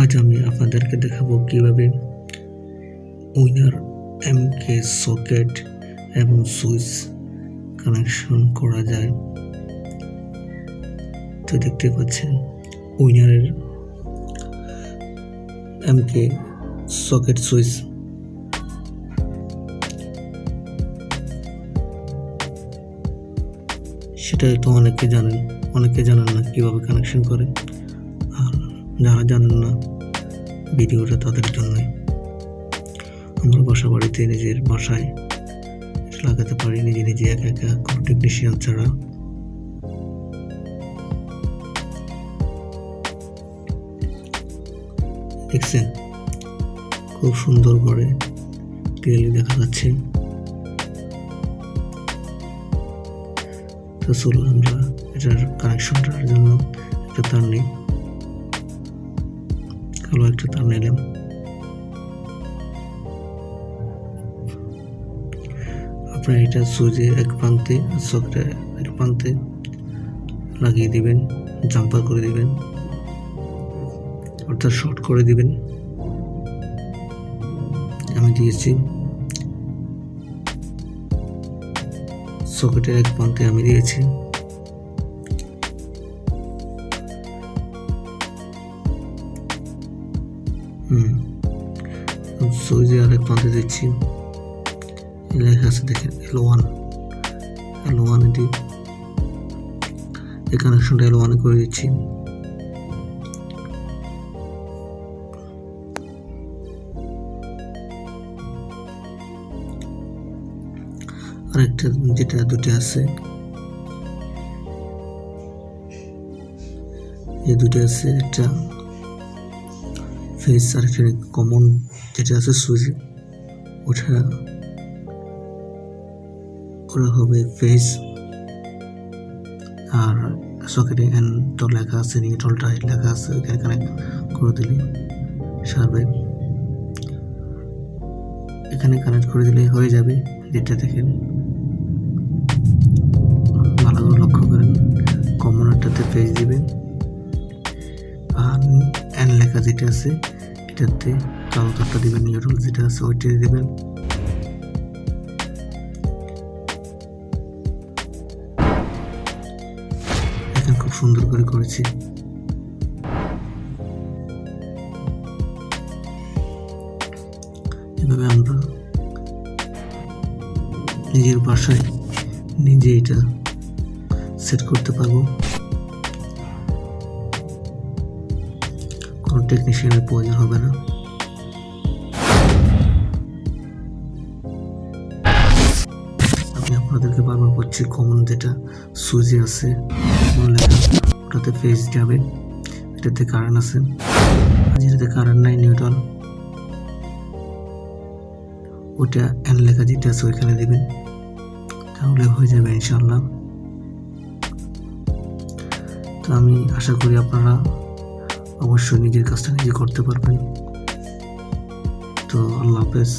আজ আমি আপনাদেরকে দেখাবো কিভাবে উইনার এমকে সকেট এবং সুইচ কানেকশন করা যায়। তো দেখতে পাচ্ছেন উইনারের এমকে সকেট সুইচ সেটা তো অনেকে জানেন না কিভাবে কানেকশন করে। আর যারা জানেন না ভিডিওটা তাদের জন্যই। আমরা বাসা বাড়িতে নিজের বাসায় লাগাতে পারি নিজে একা কোনো টেকনিশিয়ান ছাড়া। দেখছেন খুব সুন্দর করে ক্লিয়ারলি দেখা যাচ্ছে। তো চলুন আমরা এটার কানেকশনটার জন্য একটা তার নিই। কালো একটা তার নিলাম। আপনারা এটা সুইচের এক প্রান্তে সকেটের এক প্রান্তে লাগিয়ে দিবেন, জাম্পার করে দিবেন অর্থাৎ শর্ট করে দিবেন। আমি দিয়েছি সকেটের এক প্রান্তে আমি দিয়েছি। সুইচের আরেক প্রান্তে দিচ্ছি। লেখা আছে দেখেন L1 এটি এই কানেকশনটা L1 করে দিচ্ছি। আরেকটা যেটা দুটো আছে এই দুটো আছে, একটা ফেস আর একটা কমন যেটা আছে সুইচ ওটা হবে ফেস। আর সকেটে এন তো লেখা আছে, নিউট্রালটা লেখা আছে, এখানে কানেক্ট করে দিলে সারবে। এখানে কানেক্ট করে দিলে হয়ে যাবে। যেটা দেখেন ভালো করে লক্ষ্য করেন, কমনারটাতে ফেস দিবেন আর এন লেখা যেটা আছে এটাতে কালো তারটা দিবেন, নিউট্রাল যেটা আছে ওইটা দিবেন। এখন খুব সুন্দর করে করেছি। এভাবে আমরা নিজের বাসায় নিজে এটা সেট করতে পারবো, কোনো টেকনিশিয়ানের প্রয়োজন হবে না। আমি আপনাদেরকে বারবার বলছি, কমন যেটা সুইচে আছে ওটাতে ফেস যাবে, এটাতে কারেন্ট আছে, আর যেটাতে কারেন্ট নাই নিউট্রাল ওটা এন লেখা যেটা আছে ওইখানে দিবেন, তাহলে হয়ে যাবে ইনশাআল্লাহ। তো আমি আশা করি আপনারা অবশ্যই নিজের কাজটা নিজে করতে পারবেন। তো আল্লাহ হাফেজ।